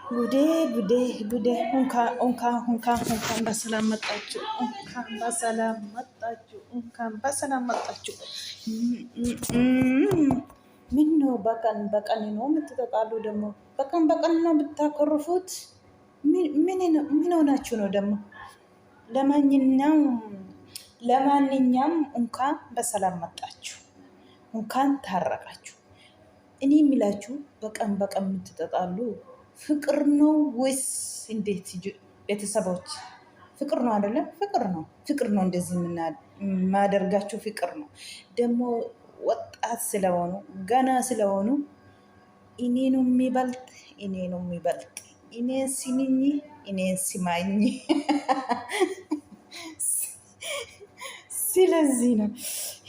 ጉዴ ጉዴ ጉዴ! እንኳን በሰላም መጣችሁ። እንኳን በሰላም መጣችሁ። ምን ነው በቀን በቀን ነው የምትጠቃሉ? ደግሞ በቀን በቀን ነው የምታኮርፉት? ምን ሆናችሁ ነው ደግሞ? ለማንኛውም እንኳን በሰላም መጣችሁ፣ እንኳን ታረቃችሁ። እኔ የሚላችሁ በቀን በቀን የምትጠጣሉ ፍቅር ነው ወይስ እንዴት? ቤተሰቦች ፍቅር ነው አይደለም? ፍቅር ነው እንደዚህ የማደርጋችሁ ፍቅር ነው። ደግሞ ወጣት ስለሆኑ ገና ስለሆኑ እኔ ነው የሚበልጥ እኔን ስሚኝ፣ እኔን ስማኝ። ስለዚህ ነው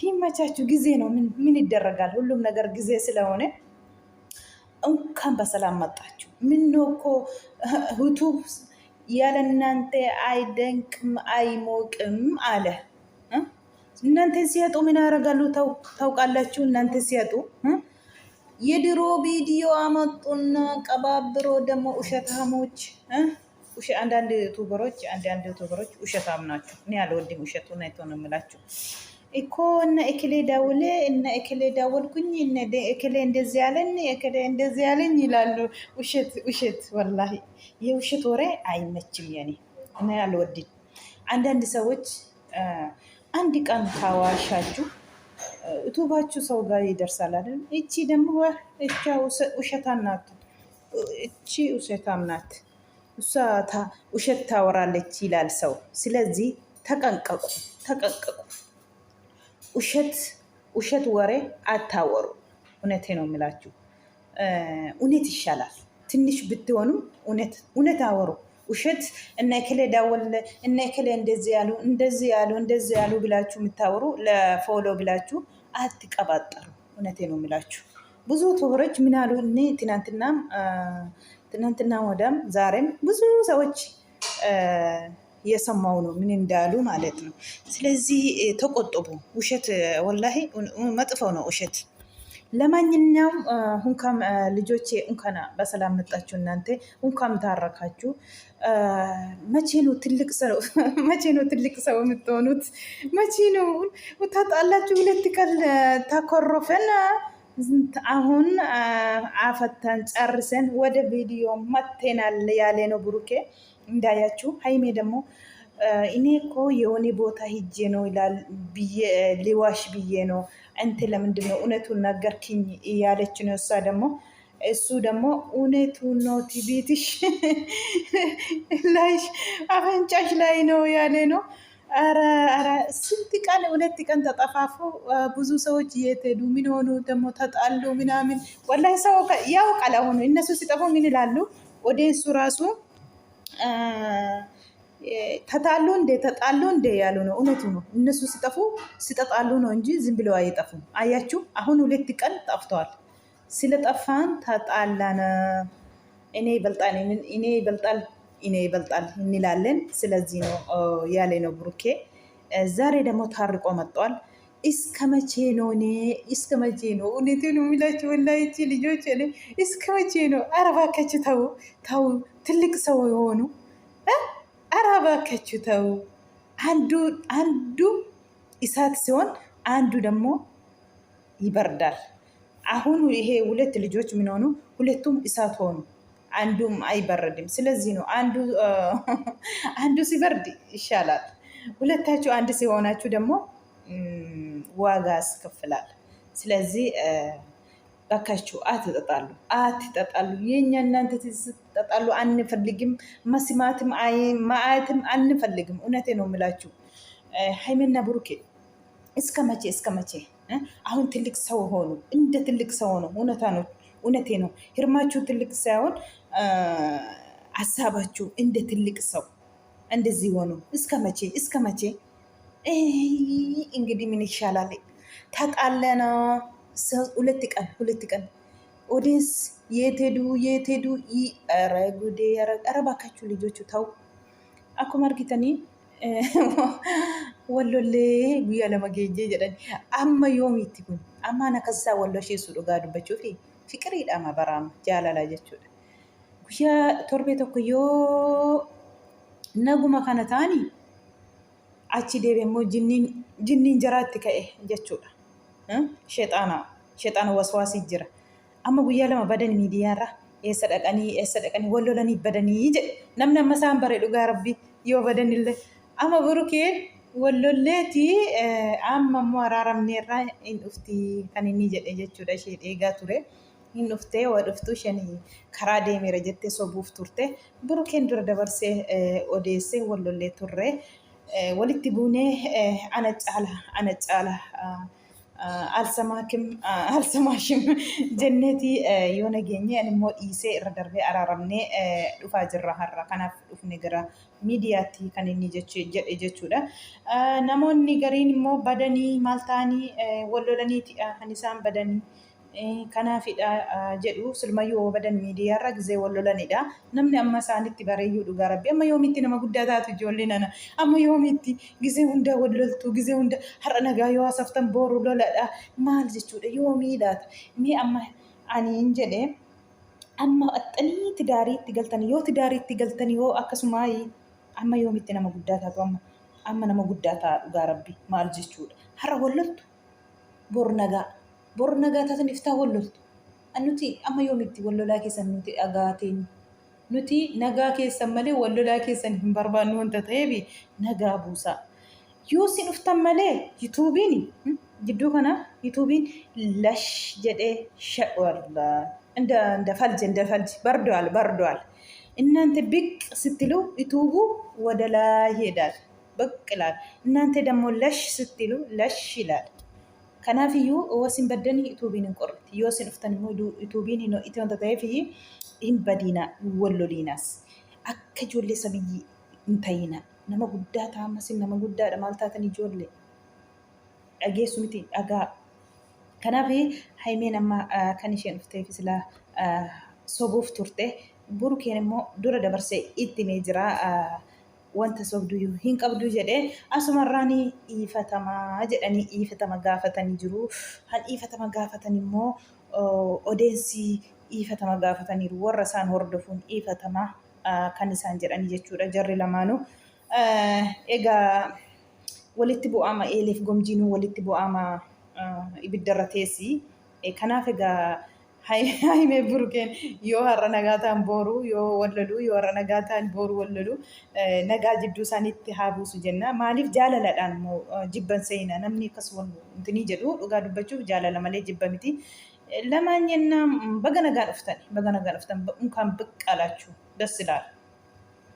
ይመቻችሁ። ጊዜ ነው፣ ምን ይደረጋል? ሁሉም ነገር ጊዜ ስለሆነ እንኳን በሰላም መጣችሁ። ምን ነው እኮ ዩቱብ ያለ እናንተ አይደንቅም አይሞቅም አለ። እናንተ ሲያጡ ምን ያደርጋሉ ታውቃላችሁ? እናንተ ሲያጡ የድሮ ቪዲዮ አመጡና ቀባብሮ ደግሞ ውሸታሞች አንዳንድ ዩቱበሮች ውሸታም ናቸው። እኔ አልወድም ውሸቱን። አይቶ ነው የምላችሁ እኮ እነ እክሌ ደውሌ እነ እክሌ ደወልኩኝ እነ እክሌ እንደዚህ ያለኝ እክሌ እንደዚህ ያለኝ ይላሉ። ውሸት ወላሂ የውሸት ወሬ አይመችም። እኔ አልወድም። አንዳንድ ሰዎች አንድ ቀን ካዋሻችሁ ዩቱባችሁ ሰው ጋር ይደርሳል አይደል? እቺ ደግሞ ውሸታም ናት፣ እቺ ውሸታም ናት፣ እሷ ውሸት ታወራለች ይላል ሰው። ስለዚህ ተጠንቀቁ። ውሸት ወሬ አታወሩ። እውነቴ ነው የምላችሁ። እውነት ይሻላል። ትንሽ ብትሆኑ እውነት አወሩ። ውሸት እነ እከሌ ደወለ እነ እከሌ እንደዚህ ያሉ ብላችሁ የምታወሩ ለፎሎ ብላችሁ አትቀባጠሩ። እውነቴ ነው የምላችሁ። ብዙ ዩቱበሮች ምን አሉ? እኔ ትናንትና ወዳም ዛሬም ብዙ ሰዎች የሰማው ነው ምን እንዳሉ ማለት ነው። ስለዚህ ተቆጥቡ። ውሸት ወላሂ መጥፎ ነው ውሸት። ለማንኛውም እንኳን ልጆቼ እንኳን በሰላም መጣችሁ። እናንተ እንኳን ታረካችሁ። መቼ ነው ትልቅ ሰው የምትሆኑት? መቼ ነው ታጣላችሁ? ሁለት ቀን ታኮረፈን። አሁን አፈታን ጨርሰን ወደ ቪዲዮ መጥተናል ያለ ነው ብሩኬ። እንዳያችሁ ሀይሜ ደግሞ እኔ እኮ የሆነ ቦታ ሂጄ ነው ይላል ሊዋሽ ብዬ ነው። አንተ ለምንድን ነው እውነቱን ነገርክኝ እያለች ነው እሱ ደግሞ እውነቱን ነው ቲቪትሽ ላይ አፈንጫሽ ላይ ነው ያለ ነው። ኧረ ስንት ቀን 2 ቀን ተጠፋፉ። ብዙ ሰዎች እየተሄዱ ምን ሆኑ ደግሞ ተጣሉ ምናምን። ወላሂ ሰው ያውቃል። አሁን እነሱ ሲጠፉ ምን ይላሉ? ወደ እሱ ራሱ ተጣሉ እንደ ያሉ ነው። እውነቱ ነው። እነሱ ሲጠጣሉ ነው እንጂ ዝም ብለው አይጠፉም። አያችሁ፣ አሁን 2 ቀን ጠፍተዋል። ስለጠፋን ተጣላን። እኔ ይበልጣል እንላለን። ስለዚህ ነው ያለ ነው ብሩኬ። ዛሬ ደግሞ ታርቆ መጥቷል። እስከ መቼ ነው? እውነቴን ነው የሚላችሁ ወላሂ ልጆች፣ እስከ መቼ ነው? ኧረ እባካችሁ ተው። ትልቅ ሰው የሆኑ ኧረ እባካችሁ ተው። አንዱ እሳት ሲሆን አንዱ ደግሞ ይበርዳል። አሁን ይሄ 2 ልጆች ምን ሆኑ? ሁለቱም እሳት ሆኑ፣ አንዱም አይበረድም። ስለዚህ ነው አንዱ ሲበርድ ይሻላል። ሁለታችሁ አንድ ሲሆናችሁ ደግሞ ዋጋ ያስከፍላል። ስለዚህ ባካችሁ አትጠጣሉ። የኛ እናንተ ትጠጣሉ አንፈልግም። መስማትም ማየትም አንፈልግም። እውነቴ ነው የምላችሁ ሀይሜና ብሩኬ እስከ መቼ? አሁን ትልቅ ሰው ሆኑ፣ እንደ ትልቅ ሰው ሆኑ። እውነቴ ነው። ህርማችሁ ትልቅ ሳይሆን ሀሳባችሁ እንደ ትልቅ ሰው እንደዚህ ሆኑ። እስከ መቼ? እንግዲህ ምን ይሻላል? ተጣለና 2 ቀን ኦዲንስ የት ሄዱ? ኧረ ጉዴ! ኧረ እባካችሁ ልጆቹ ተው። አኩማ አርጊተኒ wallollee guyyaa lama geenyee jedhan amma yoomiitti kun amma ana kassaa walloo isheessu dhugaa dubbachuu fi fiqiriidhama baraama jaalala jechuudha. guyyaa torbee tokko yoo naguma kana ta'anii achi deebi'ee immoo jinniin jaraatti ka'e jechuudha. Sheexaana waswaasii jira. Amma guyyaa lama badan miidiyaarra eessa dhaqanii wal lolanii badanii jedhe namni amma isaan bare dhugaa rabbii yoo badanillee amma burukeen wal lolleeti amma immoo araaramneerraa hin dhufti kan inni jedhe jechuudha. Ishee eegaa ture. Hin dhuftee waa dhuftu isheen karaa deemeera jettee sobuuf turte. Burukeen dura dabarsee odeessee wal lollee turre. Walitti buunee ana caala alsamaashim jenneeti yoo nageenye ani immoo dhiisee irra darbee araaramnee dhufaa jirra har'a. Kanaaf dhufne gara miidiyaatti kan inni jedhe jechuudha. Namoonni gariin immoo badanii maal ta'anii wal lolaniiti kan isaan badanii. Kanaafidha jedhu silmayyuu badan miidiyaarra gizee wal lolanidha. Namni amma isaanitti bareeyyuu dhugaa rabbi amma yoomitti nama guddaa taatu ijoolleen ana amma yoomitti gizee hunda wal loltu gizee hunda har'a nagaa yoo haasoftan boru loladha maal jechuudha yoomiidhaata. Mee amma aniin jedhe amma axxaniitti daariitti galtanii yoo daariitti galtanii yoo akkasuma amma yoomitti nama guddaa taatu amma nama guddaa ta'a dhugaa rabbi maal jechuudha. Har'a wal loltu boru nagaa. Boru nagaa taatan iftaa wal loltu. Nuti amma yoomitti wal lolaa keessan nuti dhagaateen nuti nagaa keessan malee wal lolaa keessan hin barbaannu wanta ta'eef nagaa buusaa. Yoo si dhuftan malee yuutuubiin jidduu kana yuutuubiin lash jedhee shaqwalla እንደፈልጅ በርዷል። እናንተ ብቅ ስትሉ ዩቱቡ ወደ ላይ ይሄዳል ብቅ ይላል። እናንተ ደግሞ ለሽ ስትሉ ለሽ ይላል። Kanaafiyyuu wasin baddanii yuutuubiin hin qorriti. Yoo isin dhuftan immoo yuutuubiin itti wanta ta'eef hin badina wal loliinas. Akka ijoollee sabiyyii hin ta'ina. Nama guddaa ta'amas nama guddaadha maal taatan ijoollee. Dhageessu miti dhagaa. Kanaaf haimeen amma kan isheen dhufteef silaa sobuuf turte. Burukeen immoo dura dabarsee itti mee jira. Wanta sobduu hin qabdu jedhee asumarraan dhiifatamaa jedhanii dhiifatama gaafatanii jiru. Han dhiifatama gaafatan immoo odeessi dhiifatama gaafataniiru. Warra isaan hordofuun dhiifatama kan isaan jedhanii jechuudha jarri lamaanuu. Egaa walitti bu'aama eeleef gomjiinuu walitti bu'aama ibiddarra teessi. Kanaaf egaa haimee burukeen yoo har'a nagaa ta'an boru yoo wal lolu yoo har'a nagaa ta'an boru wal lolu nagaa jidduu isaaniitti haa buusu jenna. Maaliif jaalaladhaan immoo jibban seenaa namni akkas wanti jedhu dhugaa dubbachuuf jaalala malee jibba miti. Lamaan jennaan baga nagaa dhuftan mukaan biqqaalaachuu das ilaala.